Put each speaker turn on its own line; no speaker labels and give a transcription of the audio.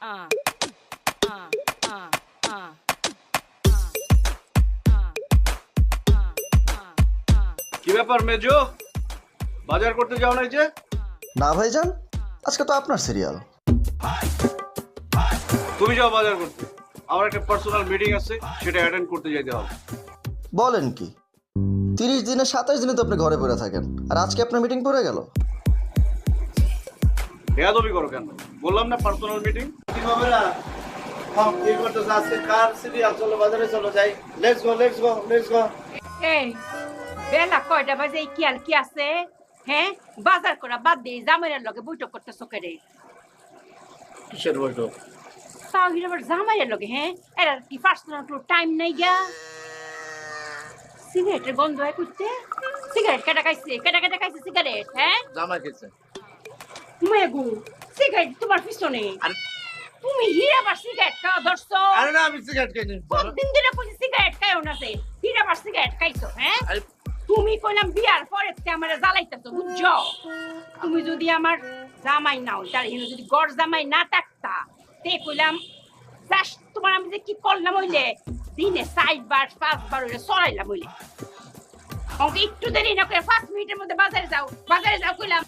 আ আ আ আ আ
কি ব্যাপার মেজো, বাজার করতে যাও নাই যে?
না ভাইজান, আজকে তো আপনার সিরিয়াল।
তুমি যাও বাজার করতে, আমার একটা পার্সোনাল মিটিং আছে, সেটা অ্যাটেন্ড করতে যেতে হবে।
বলেন কি, 30 দিনে 27 দিনে তো আপনি ঘরে পড়ে থাকেন, আর আজকে আপনার মিটিং পড়ে গেল?
বেয়াদবি করো কেন? বললাম না পার্সোনাল মিটিং।
কি হবে না? হ্যাঁ, কি করতেছ আজকে? কার সিরিয়াল? চলো বাজারে চলো যাই। Let's go, let's go, let's go.
এই বেলা কয়টা বাজে কি আর কি আছে? হ্যাঁ, বাজার করা বাদ দিয়ে জামাইয়ের লগে বৈঠক করতেছ কেরে?
কিসের বৈঠক?
তাহির আবার জামাইয়ের লগে, হ্যাঁ? এরা কি পার্সোনাল কোনো টাইম নাই গা? সিগারেটের গন্ধ হয় করতে? সিগারেট কেটা খাইছে? কেটা খাইছে সিগারেট, হ্যাঁ?
জামাই খেয়েছে।
মেগু, সিগারেট তোমার পিছনে।
আরে-
তুমি হিরাবার সিগারেট খাওয়া ধরছো?
আরে না, আমি সিগারেট খাইনি।
কতদিন ধরে কইছি সিগারেট খাইও না সে? হিরাবার সিগারেট খাইছো, হ্যাঁ?
আরে
তুমি কইলাম বিয়ার পরে আমারে জ্বালাইতেছো, বুঝছো? তুমি যদি আমার জামাই নাও, তার হিনো যদি গড় জামাই না থাকতা, তে কইলাম জাস্ট তোমার আমি যে কি করলাম হইলে দিনে 4 বার 5 বার হইলে সরাইলাম হইলে। আমাকে একটু দেরি না করে 5 মিনিটের মধ্যে বাজারে যাও কইলাম।